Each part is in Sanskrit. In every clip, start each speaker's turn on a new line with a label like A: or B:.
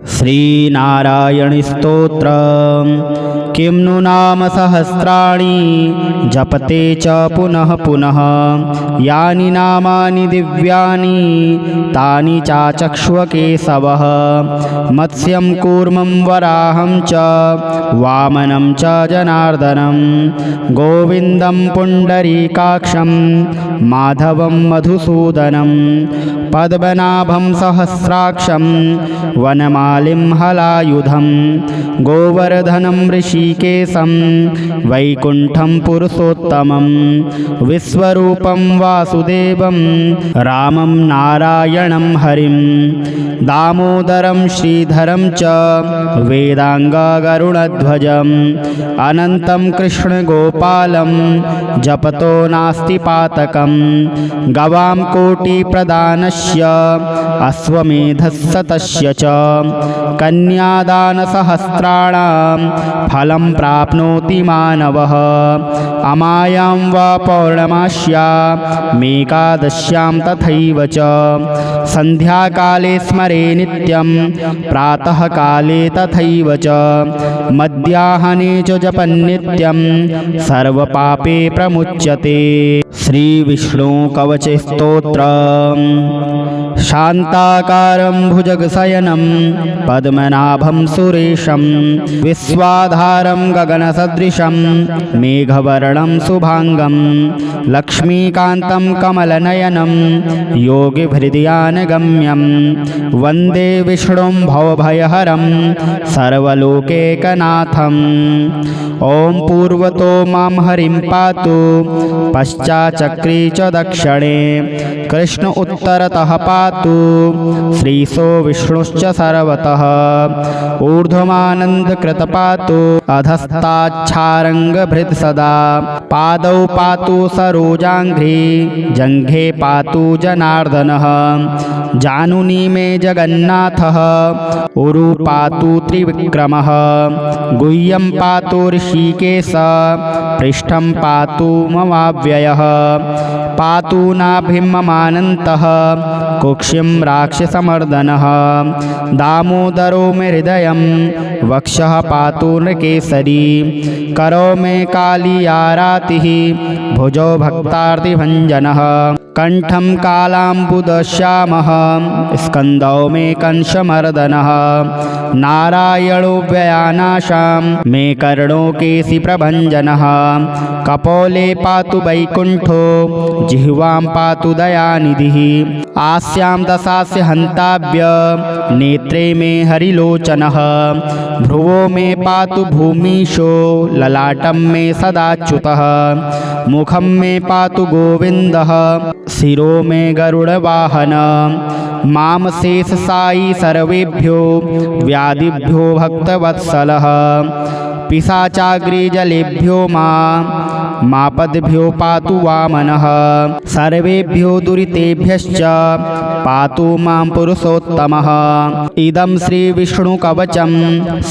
A: श्रीनारायणस्तोत्रम् किं नु नाम सहस्राणि जपते च पुनः पुनः यानि नामानि दिव्यानि तानि चाचक्ष्व केशवः मत्स्यं कूर्मं वराहं च वामनं च जनार्दनं गोविन्दं पुण्डरीकाक्षं माधवं मधुसूदनं पद्मनाभं सहस्राक्षं वनमालिं हलायुधं गोवर्धनं ऋषिकेशं वैकुण्ठं पुरुषोत्तमं विश्वरूपं वासुदेवं रामं नारायणं हरिं दामोदरं श्रीधरं च वेदाङ्गगरुडध्वजम् अनन्तं कृष्णगोपालं जपतो नास्ति पातकं गवां कोटिप्रदानस्य अश्वमेधस्सतस्य च कन्यादानसहस्राणां फलं प्राप्नोति मानवः अमायां वा पौर्णमास्यामेकादश्यां तथैव च सन्ध्याकाले स्मरे नित्यं प्रातःकाले तथैव च मध्याह्ने च जपन्नित्यं सर्वपापे प्रमुच्यते। श्रीविष्णुकवचस्तोत्रम् शान्ताकारं भुजगशयनं पद्मनाभं सुरेशं विश्वाधारं गगनसदृशं मेघवर्णं शुभांगं लक्ष्मीकान्तं कमलनयनं योगिहृदयानगम्यं वन्दे विष्णुं भवभयहरं सर्वलोकैकनाथम्। ॐ पूर्वतो मां हरिं पातु पश्चाच्चक्रे च दक्षिणे कृष्ण उत्तरतः पातु श्रीशो विष्णुश्च सर्वतः ऊर्ध्वमानन्दकृत पातु अधस्ताच्छारङ्गभृत् सदा पादौ पातु सरोजाङ्घ्रि जङ्घे पातु जनार्दनः जानुनी मे जगन्नाथः उरु पातु त्रिविक्रमः गुह्यं पातु ऋषिकेश पृष्ठं पातु ममाव्ययः पातु नाभिं ममानन्तः कुक्षिं राक्षसमर्दनः दामोदरो मे हृदयं वक्षः पातु नृकेसरी करो मे कालियारातिः भुजो भक्तार्तिभञ्जनः कण्ठं कालाम्बुदश्यामः स्कन्दौ मे कंशमर्दनः नारायणो व्ययानाशां मे कर्णो केशिप्रभञ्जनः कपोले पातु वैकुण्ठो जिह्वां पातु दयानिधिः आस्यां दशास्य हन्ताभ्य नेत्रे मे हरिलोचनः भ्रुवो मे पातु भूमीशो ललाटं मे सदाच्युतः मुखं मे पातु गोविन्दः शिरो मे गरुडवाहन मां शेषसायी सर्वेभ्यो व्याधिभ्यो भक्तवत्सलः पिशाचाग्रिजलेभ्यो मापद्भ्यो पातु वामनः सर्वेभ्यो दुरितेभ्यश्च पातु मां पुरुषोत्तमः। इदं श्रीविष्णुकवचं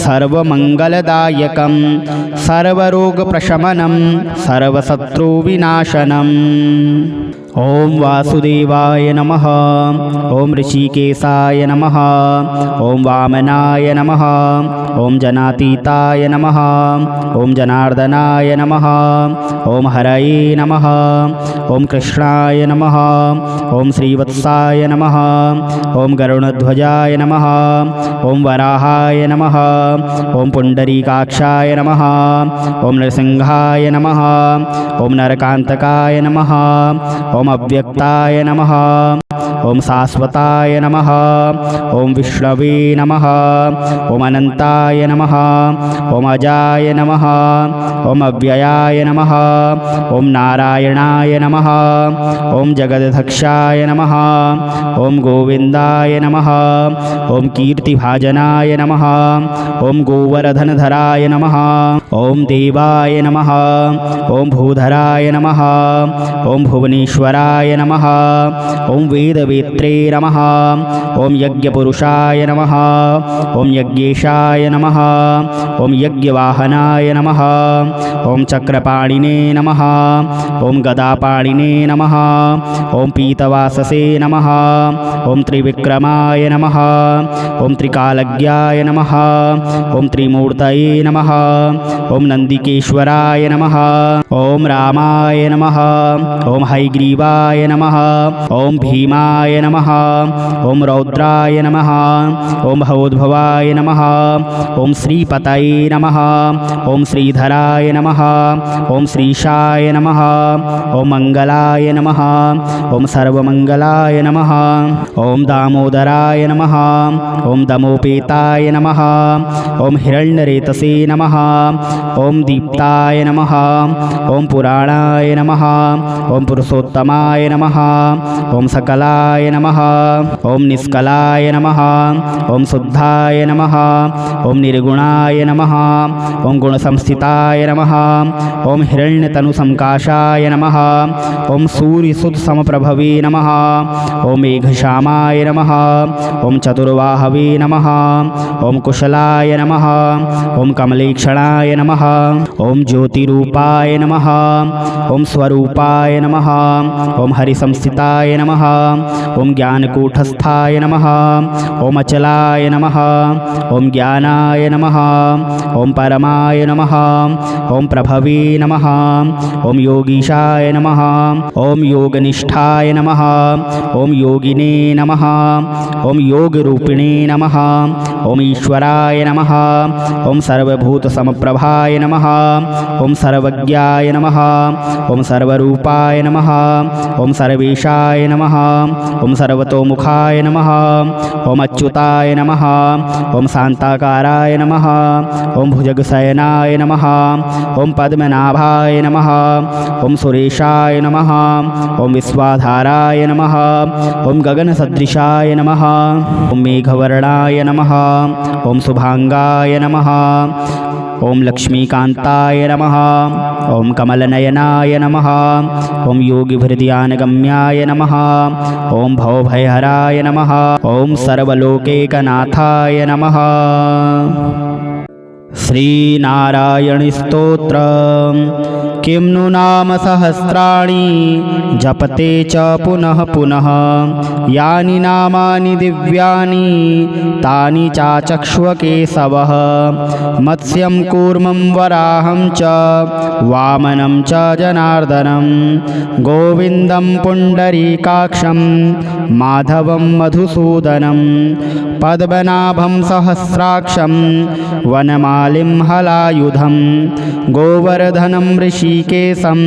A: सर्वमङ्गलदायकं सर्वरोगप्रशमनं सर्वशत्रुविनाशनम्। ॐ वासुदेवाय नमः। ॐ ऋषिकेशाय नमः। ॐ वामनाय नमः। ॐ जनातीताय नमः। ॐ जनार्दनाय नमः। ॐ हरये नमः। ॐ कृष्णाय नमः। ॐ श्रीवत्साय नमः। ॐ गरुडध्वजाय नमः। ॐ वराहाय नमः। ॐ पुण्डरीकाक्षाय नमः। ॐ नृसिंहाय नमः। ॐ नरकान्तकाय नमः। ॐ अव्यक्ताय नमः। ॐ शाश्वताय नमः। ॐ विष्णवे नमः। ॐ अनन्ताय नमः। ॐ अजाय नमः। ॐ अव्ययाय नमः। ॐ नारायणाय नमः। ॐ जगदध्यक्षाय नमः। ॐ गोविन्दाय नमः। ॐ कीर्तिभाजनाय नमः। ॐ गोवर्धनधराय नमः। ॐ देवाय नमः। ॐ भूधराय नमः। ॐ भुवनेश्वराय नमः। ॐ वेदवेत्रे नमः। ॐ यज्ञपुरुषाय नमः। ॐ यज्ञेशाय नमः। ॐ यज्ञवाहनाय नमः। ॐ चक्रपाणिने नमः। ॐ गदापाणिने नमः। ॐ पीतवाससे नमः। ॐ त्रिविक्रमाय नमः। ॐ त्रिकालज्ञाय नमः। ॐ त्रिमूर्तये नमः। ॐ नन्दिकेश्वराय नमः। ॐ रामाय नमः। ॐ हयग्रीवाय नमः। ॐ भीमाय नमः। ॐ रौद्राय नमः। ॐ भवोद्भवाय नमः। ॐ श्रीपतये नमः। ॐ श्रीधराय नमः। ॐ श्रीशाय नमः। ॐ मङ्गलाय नमः। ॐ सर्वमङ्गलाय नमः। ॐ दामोदराय नमः। ॐ दमोपेताय नमः। ॐ हिरण्यरेतसे नमः। ॐ दीप्ताय नमः। ॐ पुराणाय नमः। ॐ पुरुषोत्तमाय नमः। ॐ सकलाय नमः। ॐ निष्कलाय नमः। ॐ शुद्धाय नमः। ॐ निर्गुणाय नमः। ॐ गुणसंस्थिताय नमः। ॐ हिरण्यतनुसंकाशाय नमः। ॐ सूर्यसुतसमप्रभवे नमः। ॐ मेघश्यामाय नमः। ॐ चतुर्वाहवे नमः। ॐ कुशलाय नमः। ॐ कमलेक्षणाय नमः। ॐ ज्योतिरूपाय नमः। ॐ स्वरूपाय नमः। ॐ हरिसंस्थिताय नमः। ॐ ज्ञानकूटस्थाय नमः। ॐ अचलाय नमः। ॐ ज्ञानाय नमः। ॐ परमाय नमः। ॐ प्रभवे नमः। ॐ योगीशाय नमः। ॐ योगनिष्ठाय नमः। ॐ योगिने नमः। ॐ योगरूपिणे नमः। ॐ ईश्वराय नमः। ॐ सर्वभूतसमप्रभाय नमः। ॐ सर्वज्ञाय नमः। ॐ सर्वरूपाय नमः। ॐ सर्वेशाय नमः। ॐ सर्वतोमुखाय नमः। ॐ अच्युताय नमः। ॐ शान्ताकाराय नमः। ॐ भुजगशयनाय नमः। ॐ पद्मनाभाय नमः। ॐ सुरेशाय नमः। ॐ विश्वाधाराय नमः। ॐ गगनसदृशाय नमः। ॐ मेघवर्णाय नमः। ॐ शुभांगाय नमः। ॐ लक्ष्मीकान्ताय नमः। ॐ कमलनयनाय नमः। ॐ योगिभृद्यानगम्याय नमः। ॐ भवभयहराय नमः। ॐ सर्वलोकैकनाथाय नमः। श्रीनारायणस्तोत्र किं नु नाम सहस्राणि जपते च पुनः पुनः यानि नामानि दिव्यानि तानि चाचक्ष्व केशवः मत्स्यं कूर्मं वराहं च वामनं च जनार्दनं गोविन्दं पुण्डरीकाक्षं माधवं मधुसूदनं पद्मनाभं सहस्राक्षं वनमालिं हलायुधं गोवर्धनं ऋषिकेशं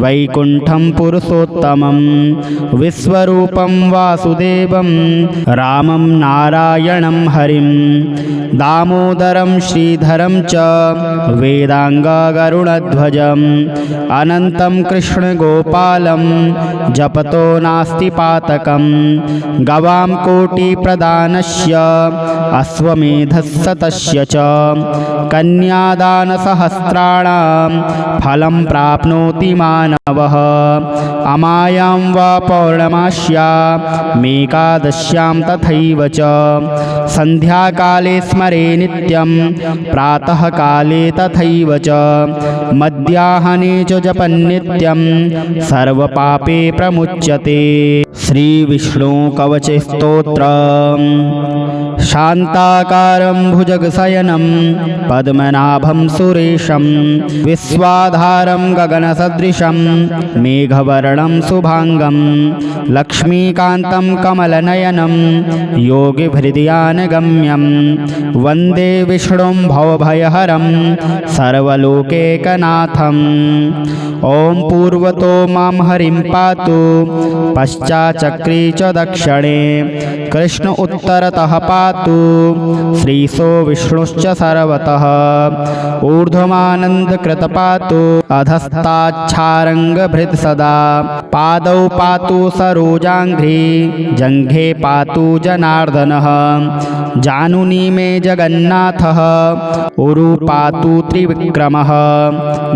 A: वैकुण्ठं पुरुषोत्तमं विश्वरूपं वासुदेवं रामं नारायणं हरिं दामोदरं श्रीधरं च वेदाङ्गगरुडध्वजम् अनन्तं कृष्णगोपालं जपतो नास्ति पातकं गवां कोटिप्रदानस्य अश्वमेधस्सतस्य च कन्यादानसहस्राणां फलं प्राप्नोति मानवः अमायां वा पौर्णमास्यामेकादश्यां तथैव च सन्ध्याकाले स्मरे नित्यं प्रातःकाले तथैव च मध्याह्ने च जपन्नित्यं सर्वपापे प्रमुच्यते। श्रीविष्णुकवचस्तोत्रम् शान्ताकारं भुजगशयनं पद्मनाभं सुरेशं विश्वाधारं गगनसदृशं मेघवर्णं शुभांगं लक्ष्मीकान्तं कमलनयनं योगिभृद्यानगम्यं वन्दे विष्णुं भवभयहरं सर्वलोकैकनाथम्। ॐ पूर्वतो मां हरिं पातु पश्चाच्चक्रे च दक्षिणे कृष्ण उत्तरतः पातु पातु श्रीशो विष्णुश्च सर्वतः ऊर्ध्वमानन्दकृत पातु अधस्ताच्छारङ्गभृत् सदा पादौ पातु सरोजाङ्घ्रि जङ्घे पातु जनार्दनः जानुनी मे जगन्नाथः उरु पातु त्रिविक्रमः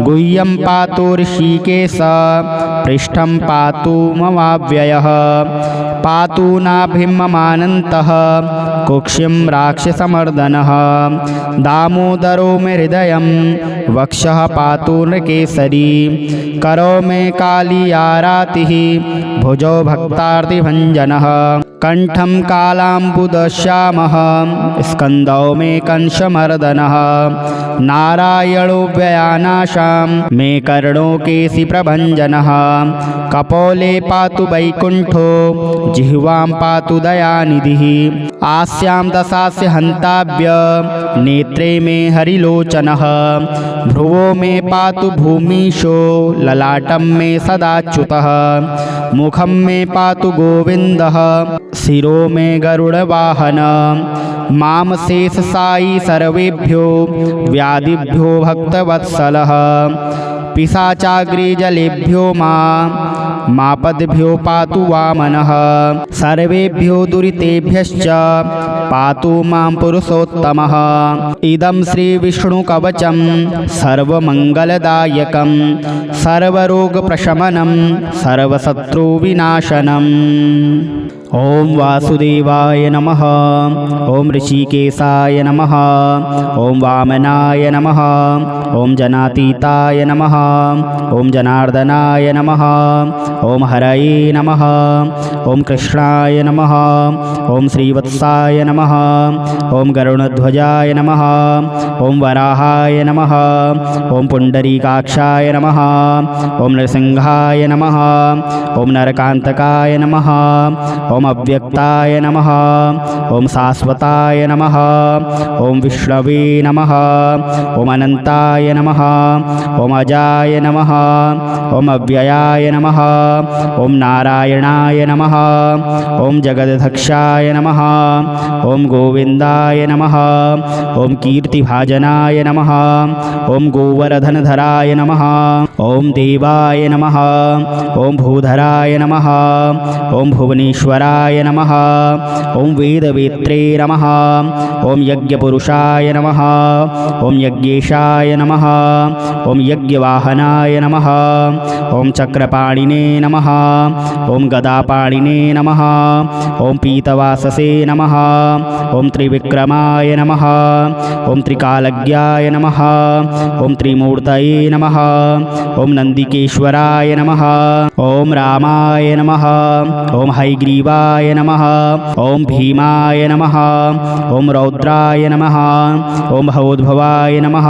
A: गुह्यं पातु ऋषिकेश पृष्ठं पातु ममाव्ययः पातु नाभिं ममानन्तः कुक्षिं राक्षसमर्दनः दामोदरो मे हृदयं वक्षः पातु नृकेसरी करो मे कालियारातिः भुजो भक्तार्तिभञ्जनः कंठं कालाम्बुदश्यामः स्कन्दौ मे कंशमर्दनः नारायणो व्ययानाशां मे कर्णो केशिप्रभञ्जनः कपोले पातु वैकुण्ठो जिह्वां पातु दयानिधिः आस्यां दशास्य हन्ताभ्य नेत्रे मे हरिलोचनः भ्रुवो मे पातु भूमीशो ललाटं मे सदाच्युतः मुखं मे पातु गोविन्दः शिरो मे गरुडवाहन मां शेष साई सर्वेभ्यो व्याधिभ्यो भक्तवत्सलः पिशाचाग्रिजलेभ्यो मापद्भ्यो पातु वामनः सर्वेभ्यो दुरितेभ्यश्च पातु मां पुरुषोत्तमः इदं श्रीविष्णुकवचं सर्वमङ्गलदायकं सर्वरोगप्रशमनं सर्वशत्रुविनाशनम् ओम वासुदेवाय नमः। ओम ऋषिकेशाय नमः। ओम वामनाय नमः। ओम जनातीताय नमः। ओम जनार्दनाय नमः। ओम हरये नमः। ओम कृष्णाय नमः। ओम श्रीवत्साय नमः। ओम गरुणध्वजाय नमः। ओम वराहाय नमः। ओम पुंडरीकाक्षाय नमः। ओम नरसिंहाय नमः। ओम नरकांतकाय नमः। ओम अव्यक्ताय नमः। ओम शाश्वताय नमः। ओम विष्णवे नमः। ओम अनंताय नमः। ओम अजाय नमः। ओम अव्ययाय नमः। ओम नारायणाय नमः। ओम जगदधक्षाय नमः। ओम गोविंदाय नमः। ओम कीर्तिभाजनाय नमः। ओम गोवर्धनधराय नमः। ओम देवाय नमः। ओम भूधराय नमः। ओम भुवनेश्वराय नमः। ओम वेदवेत्रे नमः। ओम यज्ञपुरुषाय नमः। ओम यज्ञेशाय नमः। ओम यज्ञवाहनाय नमः। ओम चक्रपाणिने नमः। ओम गदापाणिने नमः। ओम पीतवाससे नमः। ओम त्रिविक्रमाय नमः। ओम त्रिकालज्ञाय नमः। ओम त्रिमूर्तये नमः। ओम नंदिकेश्वराय नमः। ओम रामाय नमः। ओम हयग्रीवाय नमः। ओम भीमाय नमः। ओम रौद्राय नमः। ओम भवोद्भवाय नमः।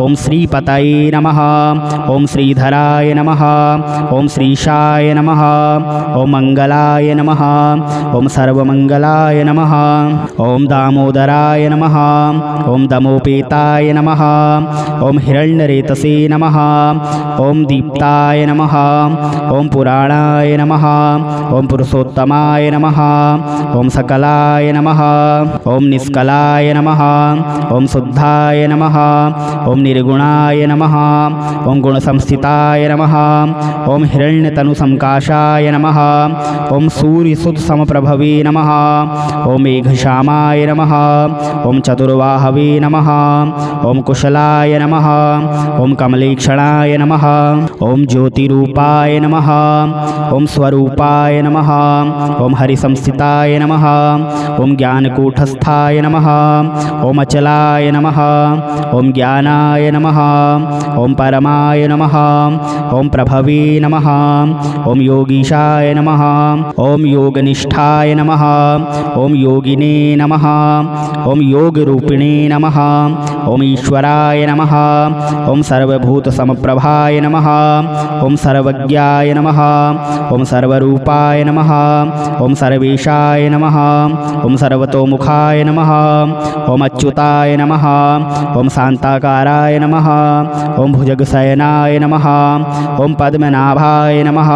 A: ओम श्रीपतये नमः। ओम श्रीधराय नमः। ओम श्रीशाय नमः। ओम मंगलाय नमः। ओम सर्वमंगलाय नमः। ओम दामोदराय नमः। ओम दमोपेताय नमः। ओम हिरण्यरेतसे नमः। ओम दीप्ताय नमः। ओम पुराणाय नमः। ओम पुरुषोत्तमाय नमः। ओम सकलाय नमः। ओम निष्कलाय नमः। ओम शुद्धाय नमः। ओम निर्गुणाय नमः। ओम गुणसंस्थिताय नमः। ओम हिरण्यतनुसंकाशाय नमः। ओम सूर्यसुतसमप्रभवे नमः। ओम मेघश्यामाय नमः। ओम चतुर्वाहवे नमः। ओम कुशलाय नमः। ओम कमलेक्षणाय नमः। ओम ज्योतिरूपाय नमः। ओम स्वरूपाय नमः। ओम हरिसंस्थिताय नमः। ओम ज्ञानकूटस्थाय नमः। ओम अचलाय नमः। ओम ज्ञानाय नमः। ओम परमाय नमः। ओम प्रभवे नमः। ओम योगीशाय नमः। ओम योगनिष्ठाय नमः। ओम योगिने नमः। ओम योगरूपिणे नमः। ओम ईश्वराय नमः। ओम सर्वभूतसमप्रभाय नमः। ओम सर्वज्ञाय नमः। ओम सर्वरूपाय नमः। ओम सर्वेशाय नमः ओम सर्वतोमुखाय नमः ओम अच्युताय नमः ओम शांताकाराय नमः ओम भुजगशयनाय नमः ओम पद्मनाभाय नमः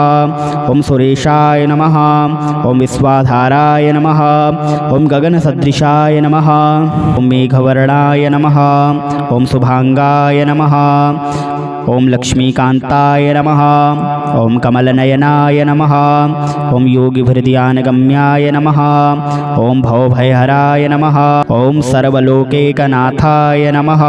A: ओम सुरेशाय नमः ओम विश्वाधाराय नमः ओम गगनसदृशाय नमः ओम मेघवर्णाय नमः ओम शुभांगाय नमः ओम लक्ष्मीकांताय नमः ओम कमलनयनाय नमः ओम योगिभृद्यानगम्याय नमः ओम भवभयहराय नमः ओम सर्वलोकैकनाथाय नमः।